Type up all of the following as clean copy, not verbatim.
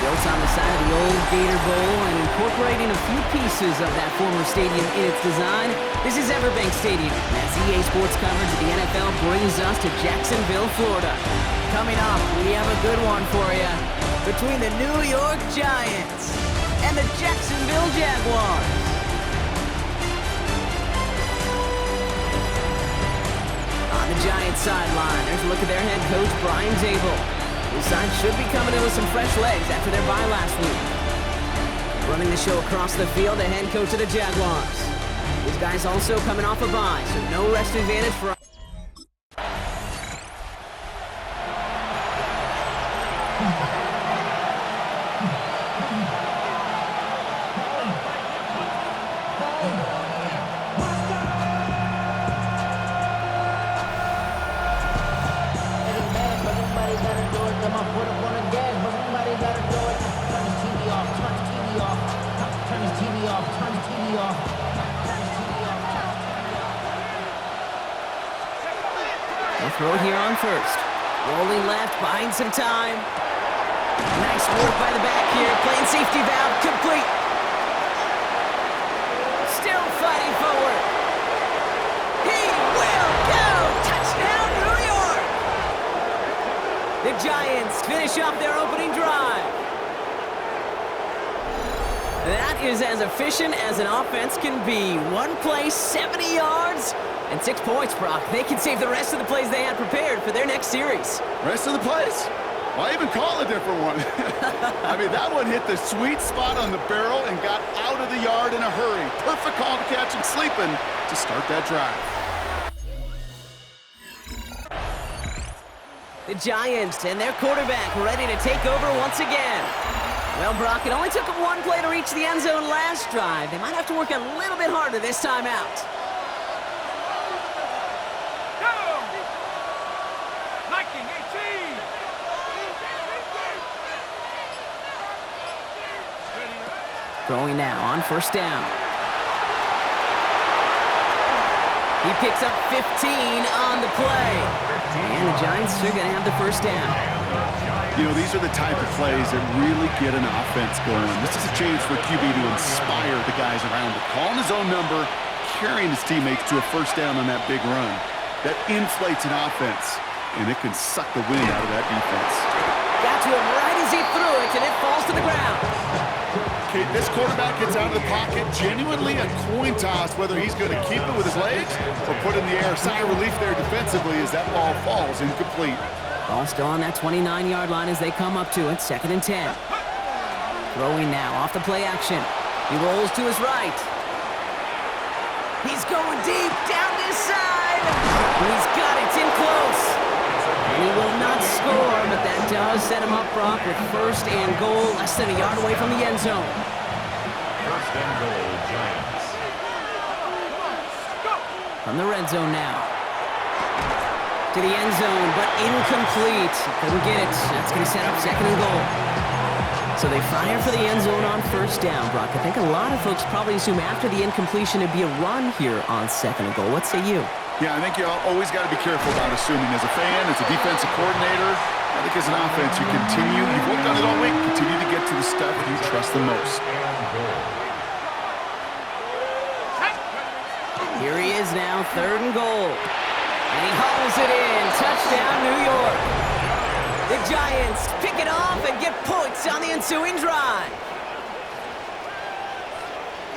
Built on the side of the old Gator Bowl and incorporating a few pieces of that former stadium in its design, this is Everbank Stadium as EA Sports coverage of the NFL brings us to Jacksonville, Florida. Coming up, we have a good one for you between the New York Giants and the Jacksonville Jaguars. On the Giants sideline, there's a look at their head coach, Brian Dable. His side should be coming in with some fresh legs after their bye last week. Running the show across the field, the head coach of the Jaguars. These guys also coming off a bye, so no rest advantage for us. Throw here on first. Rolling left, buying some time. Nice work by the back here. Playing safety valve, complete. Still fighting forward. He will go! Touchdown, New York! The Giants finish up their opening drive. That is as efficient as an offense can be. One play, 70 yards. And 6 points, Brock. They can save the rest of the plays they had prepared for their next series. Rest of the plays? Why even call a different one? I mean, that one hit the sweet spot on the barrel and got out of the yard in a hurry. Perfect call to catch him sleeping to start that drive. The Giants and their quarterback ready to take over once again. Well, Brock, it only took them one play to reach the end zone last drive. They might have to work a little bit harder this time out. Throwing now on first down. He picks up 15 on the play. And the Giants are going to have the first down. You know, these are the type of plays that really get an offense going. This is a chance for QB to inspire the guys around him. Calling his own number, carrying his teammates to a first down on that big run. That inflates an offense, and it can suck the wind out of that defense. Got to him right as he threw it, and it falls to the ground. Okay, this quarterback gets out of the pocket, genuinely a coin toss whether he's going to keep it with his legs or put it in the air. Sigh of relief there defensively as that ball falls incomplete. Ball still on that 29-yard line as they come up to it, 2nd and 10. Throwing now off the play action. He rolls to his right. He's going deep down this side. He's got it in close. And he will not score, but that does set him up, Brock, with 1st and goal, less than a yard away from the end zone. 1st and goal, Giants. From the red zone now. To the end zone, but incomplete. Couldn't get it. That's going to set up 2nd and goal. So they fire for the end zone on first down, Brock. I think a lot of folks probably assume after the incompletion it'd be a run here on 2nd and goal. What say you? Yeah, I think you always got to be careful about assuming. As a fan, as a defensive coordinator, I think as an offense, you've worked on it all week, continue to get to the stuff you trust the most. Here he is now, 3rd and goal. And he hauls it in. Touchdown, New York. The Giants pick it off and get points on the ensuing drive.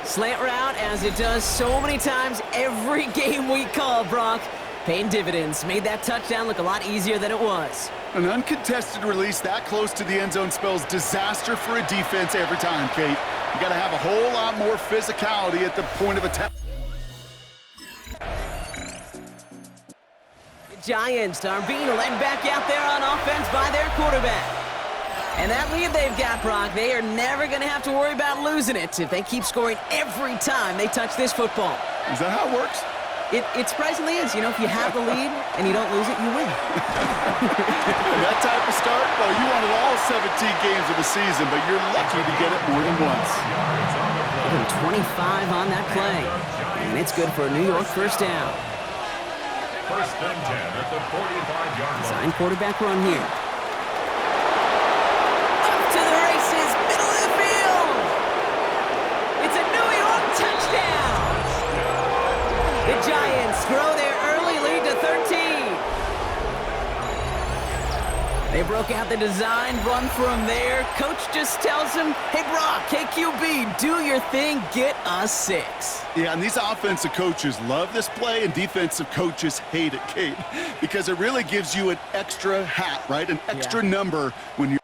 Slant route, as it does so many times every game we call, Brock. Paying dividends. Made that touchdown look a lot easier than it was. An uncontested release that close to the end zone spells disaster for a defense every time, Kate. You got to have a whole lot more physicality at the point of attack. The Giants are being led back out there on offense by their quarterback. And that lead they've got, Brock, they are never going to have to worry about losing it if they keep scoring every time they touch this football. Is that how it works? It surprisingly is. You know, if you have the lead and you don't lose it, you win. That type of start, well, you wanted all 17 games of the season, but you're lucky to get it more than once. 25 on that play. And it's good for a New York first down. 1st and 10 at the 45-yard line. Design quarterback run here. Up to the races. broke out the design, run from there. Coach just tells him, hey, Brock, hey, QB, do your thing, get a 6. Yeah, and these offensive coaches love this play, and defensive coaches hate it, Kate, because it really gives you an extra hat, right? An extra number when you're...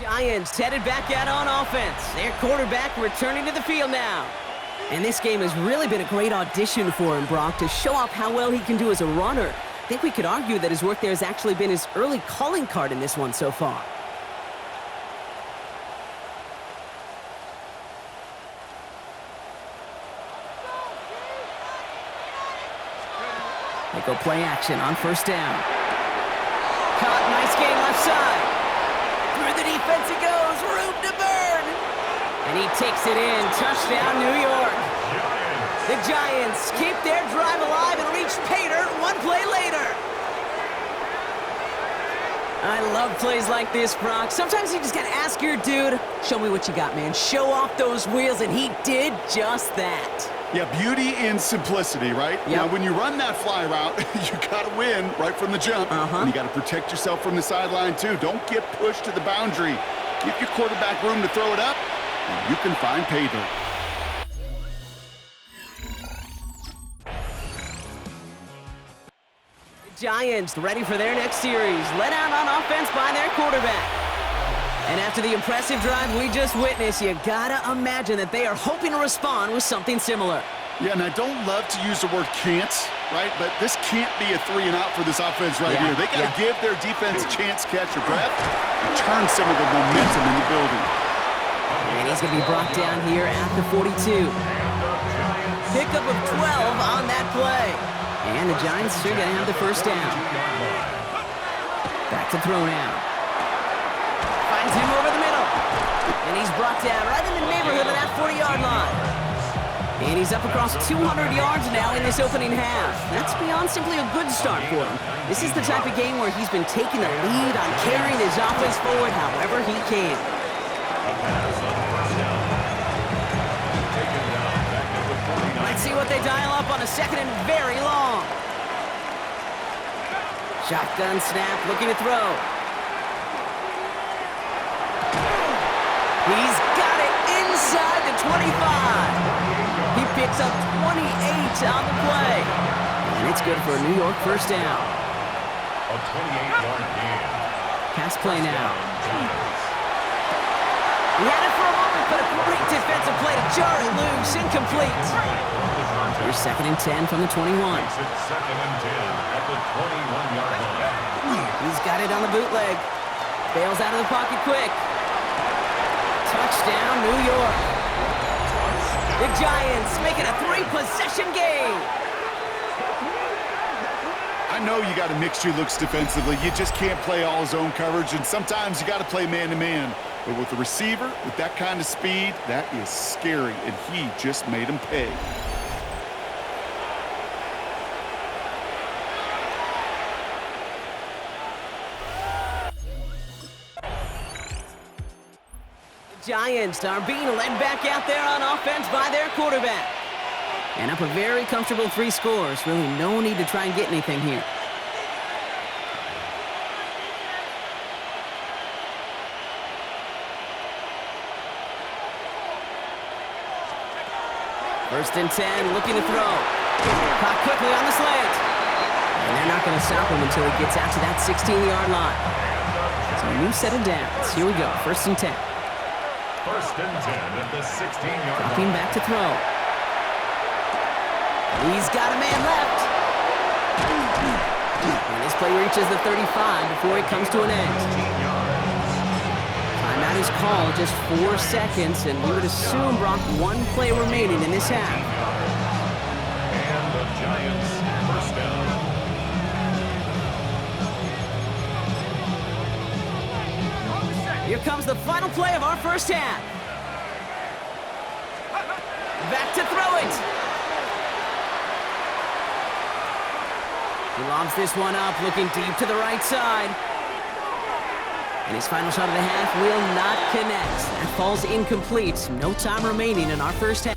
Giants headed back out on offense. Their quarterback returning to the field now. And this game has really been a great audition for him, Brock, to show off how well he can do as a runner. I think we could argue that his work there has actually been his early calling card in this one so far. They go play action on first down. Caught, nice gain left side. Through the defense he goes, room to burn. And he takes it in, touchdown New York. The Giants keep their drive alive and reach pay dirt one play later. I love plays like this, Brock. Sometimes you just gotta ask your dude, show me what you got, man. Show off those wheels, and he did just that. Yeah, beauty in simplicity, right? Yep. Now, when you run that fly route, you got to win right from the jump. And you got to protect yourself from the sideline, too. Don't get pushed to the boundary. Give your quarterback room to throw it up, and you can find pay dirt. The Giants ready for their next series. Let out on offense by their quarterback. And after the impressive drive we just witnessed, you gotta imagine that they are hoping to respond with something similar. Yeah, and I don't love to use the word can't, right? But this can't be a 3-and-out for this offense right here. They got to give their defense a chance to catch their breath and turn some of the momentum in the building. And he's going to be brought down here at the 42. Pickup of 12 on that play. And the Giants are going to have the first down. Back to throw now. Finds him over the middle. And he's brought down right in the neighborhood of that 40-yard line. And he's up across 200 yards now in this opening half. That's beyond simply a good start for him. This is the type of game where he's been taking the lead on carrying his offense forward however he can. Let's see what they dial up on a second and very long. Shotgun snap, looking to throw. He's got it inside the 25. He picks up 28 on the play. And it's good for a New York first down. A 28-yard gain. Pass play now. He had it for a moment, but a great defensive play to jar it loose. Incomplete. Here's 2nd and 10 from the 21. Makes it 2nd and 10 at the 21-yard line. He's got it on the bootleg. Bails out of the pocket quick. Touchdown, New York. The Giants making a 3-possession game. I know you got to mix your looks defensively. You just can't play all zone coverage, and sometimes you got to play man-to-man. But with the receiver, with that kind of speed, that is scary, and he just made him pay. Giants are being led back out there on offense by their quarterback. And up a very comfortable 3 scores. Really no need to try and get anything here. First and 10, looking to throw. Caught quickly on the slant. And they're not going to stop him until he gets out to that 16-yard line. So a new set of downs. Here we go, 1st and 10. First and 10 at the 16-yard line. Dropping back to throw. He's got a man left. And this play reaches the 35 before it comes to an end. Timeout is called, just 4 seconds, and we would assume, Brock, 1 play remaining in this half. And the Giants first down. Here comes the final play of our first half. Back to throw it. He lobs this one up, looking deep to the right side. And his final shot of the half will not connect. That falls incomplete. No time remaining in our first half.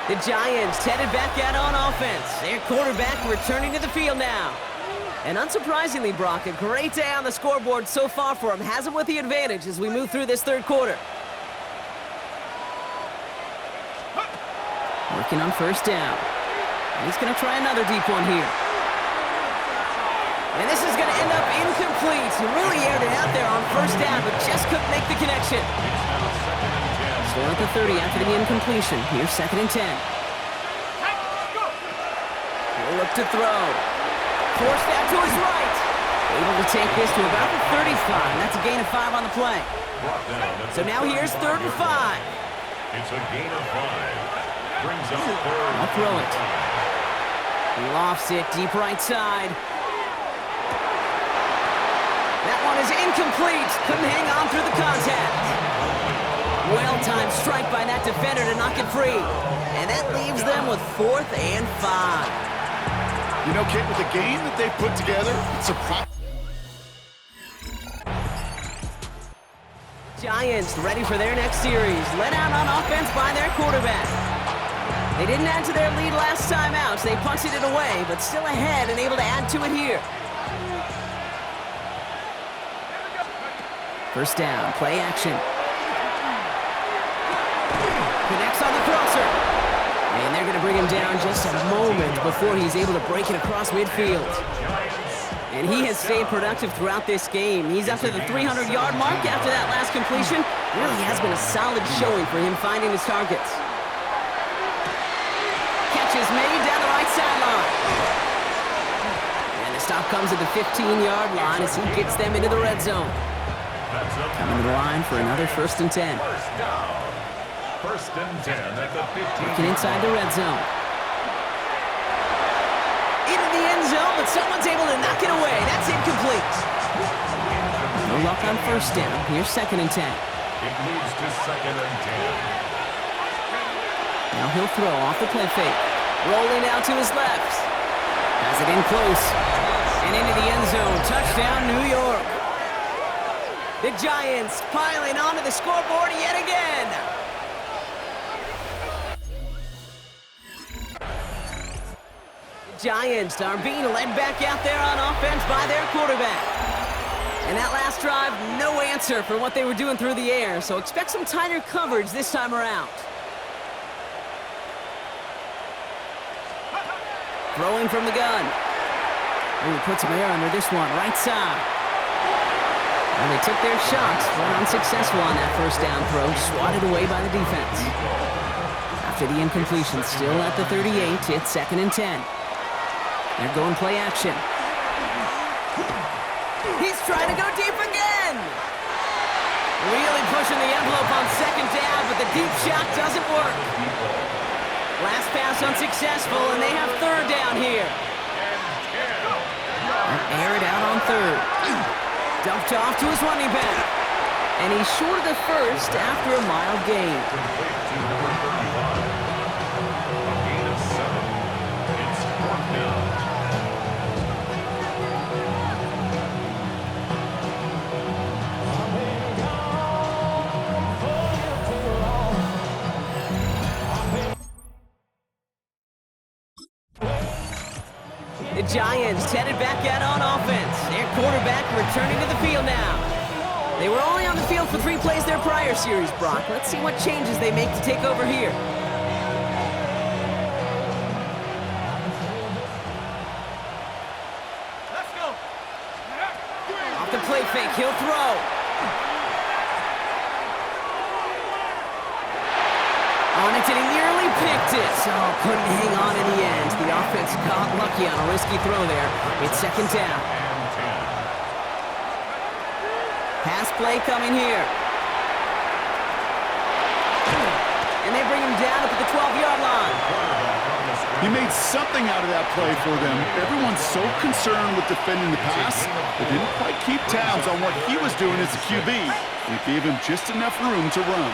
The Giants headed back out on offense. Their quarterback returning to the field now. And unsurprisingly, Brock, a great day on the scoreboard so far for him. Has him with the advantage as we move through this third quarter. Working on first down. And he's going to try another deep one here. And this is going to end up incomplete. He really aired it out there on first down, but just couldn't make the connection. Still at the 30 after the incompletion. Here's 2nd and 10. He'll look to throw. Forced out to his right. Able to take this to about the 35. That's a gain of 5 on the play. So now here's 3rd and 5. It's a gain of 5. Brings up 3rd. I'll throw it. He lofts it deep right side. That one is incomplete. Couldn't hang on through the contact. Well-timed strike by that defender to knock it free. And that leaves them with 4th and 5. You know, Kate, with the game that they put together, it's a Giants ready for their next series. Let out on offense by their quarterback. They didn't add to their lead last time out, so they punted it away, but still ahead and able to add to it here. First down, play action. Connects on the crosser. And they're going to bring him down just a moment before he's able to break it across midfield. And he has stayed productive throughout this game. He's up to the 300-yard mark after that last completion. Really has been a solid showing for him finding his targets. Catch is made down the right sideline. And the stop comes at the 15-yard line as he gets them into the red zone. Coming to the line for another 1st and 10. First and 10 at the 15. Looking inside the red zone. Into the end zone, but someone's able to knock it away. That's incomplete. No luck on first down. Here's 2nd and 10. It moves to 2nd and 10. Now he'll throw off the play fake. Rolling out to his left. Has it in close. And into the end zone. Touchdown, New York. The Giants piling onto the scoreboard yet again. Giants are being led back out there on offense by their quarterback. And that last drive, no answer for what they were doing through the air, so expect some tighter coverage this time around. Throwing from the gun. Ooh, put some air under this one, right side. And they took their shots, but unsuccessful on that first down throw, swatted away by the defense. After the incompletion, still at the 38, it's 2nd and 10. They're going play action. He's trying to go deep again. Really pushing the envelope on 2nd down, but the deep shot doesn't work. Last pass unsuccessful, and they have 3rd down here. Air it out on 3rd. Dumped off to his running back. And he's short of the first after a mild gain. The Giants headed back out on offense. Their quarterback returning to the field now. They were only on the field for 3 plays their prior series, Brock. Let's see what changes they make to take over here. Let's go. Off the play fake, he'll throw. On it, and he nearly picked it. So couldn't hang on in the end. The offense got lucky on a risky throw there. It's 2nd down. Pass play coming here. And they bring him down up at the 12-yard line. He made something out of that play for them. Everyone's so concerned with defending the pass, they didn't quite keep tabs on what he was doing as a QB. And it gave him just enough room to run.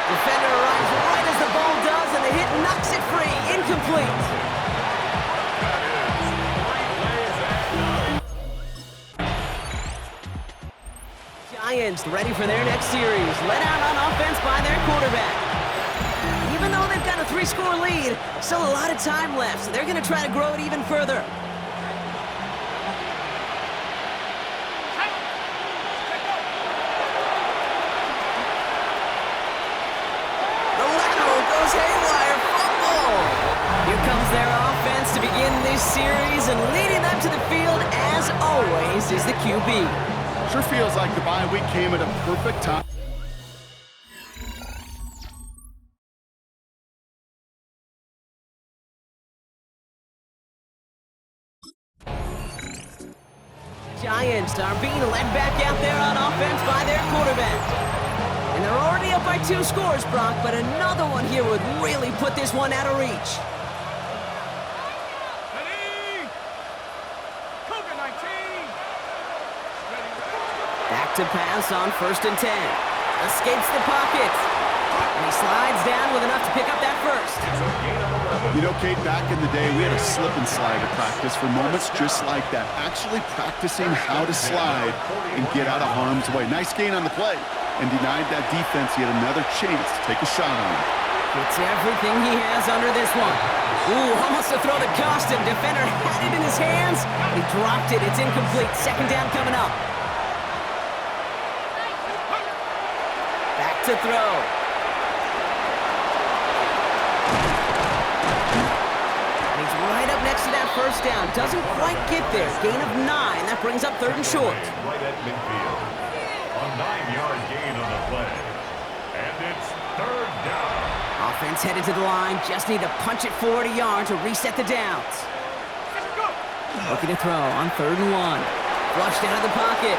Defender arrives right as the ball does, and the hit knocks it free. Incomplete. Giants post, ready for their next series. Let out on offense by their quarterback. Even though they've got a 3-score lead, still a lot of time left, so they're going to try to grow it even further. Their offense to begin this series, and leading them to the field, as always, is the QB. Sure feels like the bye week came at a perfect time. Giants are being led back out there on offense by their quarterback. And they're already up by 2 scores, Brock, but another one here would really put this one out of reach. Back to pass on 1st and 10. Escapes the pocket. And he slides down with enough to pick up that first. You know, Kate, back in the day, we had a slip and slide at practice for moments just like that. Actually practicing how to slide and get out of harm's way. Nice gain on the play. And denied that defense. He had another chance to take a shot on him. It's everything he has under this one. Ooh, almost to throw the costume. Defender had it in his hands. He dropped it. It's incomplete. 2nd down coming up. To throw. And he's right up next to that 1st down. Doesn't quite get there. Gain of 9. That brings up 3rd and short. Right at midfield. A 9-yard gain on the play. And it's 3rd down. Offense headed to the line. Just need to punch it forward a yard to reset the downs. Looking to throw on 3rd and 1. Flushed out of the pocket.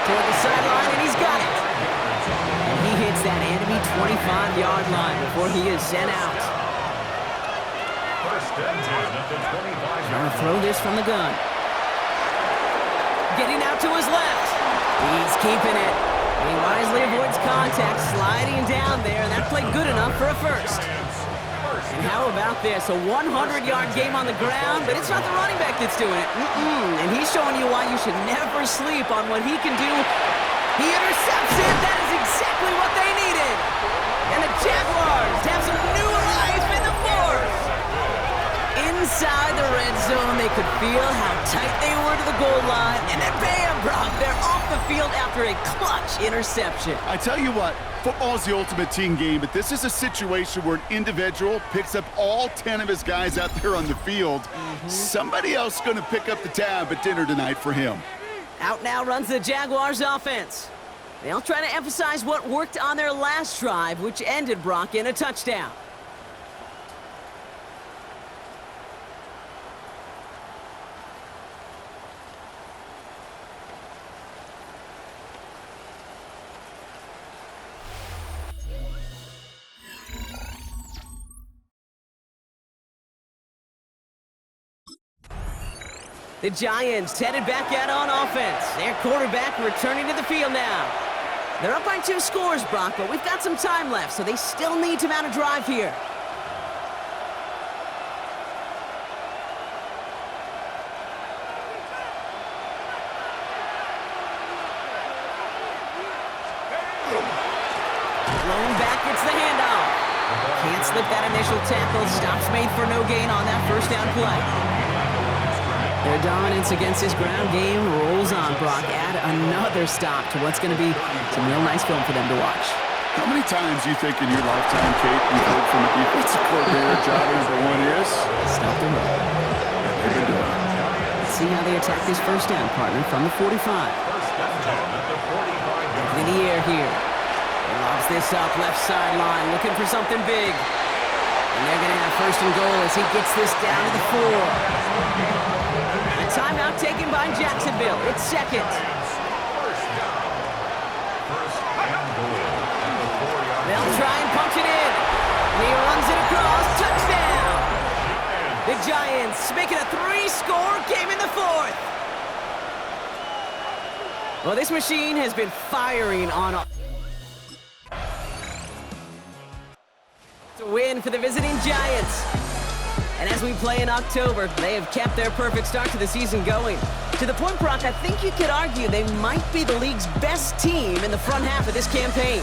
Toward the sideline, and he's got it. And he hits that enemy 25-yard line before he is sent out. 1st and 10 at the 25-yard Trying to throw this from the gun. Getting out to his left. He's keeping it. And he wisely avoids contact, sliding down there, and that played good enough for a first. And how about this? A 100-yard game on the ground, but it's not the running back that's doing it. And he's showing you why you should never sleep on what he can do. He intercepts it. That is exactly what they needed. And the Jaguars have some new life in the 4th. Inside the red zone, they could feel how tight they were to the goal line. And then bam, Brock, they're off the field after a clutch interception. I tell you what, football is the ultimate team game, but this is a situation where an individual picks up all 10 of his guys out there on the field. Somebody else is going to pick up the tab at dinner tonight for him. Out now runs the Jaguars offense. They'll try to emphasize what worked on their last drive, which ended, Brock, in a touchdown. The Giants headed back out on offense. Their quarterback returning to the field now. They're up by 2 scores, Brock, but we've got some time left, so they still need to mount a drive here. Blown back, it's the handoff. Can't slip that initial tackle. Stops made for no gain on that 1st down play. Their dominance against this ground game rolls on, Brock. Add another stop to what's going to be some real nice film for them to watch. How many times do you think in your lifetime, Kate, you've heard from a defensive coordinator job number 1 is? Stop the run. They've been doing it. Let's see how they attack this 1st down, partner, from the 45. 1st and 10 at the 45-yard In the air here. He lobs this up, left sideline, looking for something big. And they're going to have 1st and goal as he gets this down to the 4. Timeout taken by Jacksonville. It's 2nd. 1st down. 1st and goal at the 4-yard line. They'll try and punch it in. And he runs it across. Touchdown. The Giants making a 3-score game in the 4th. Well, this machine has been firing on a win for the visiting Giants. And as as we play in October, they have kept their perfect start to the season going. To the point, Brock, I think you could argue they might be the league's best team in the front half of this campaign.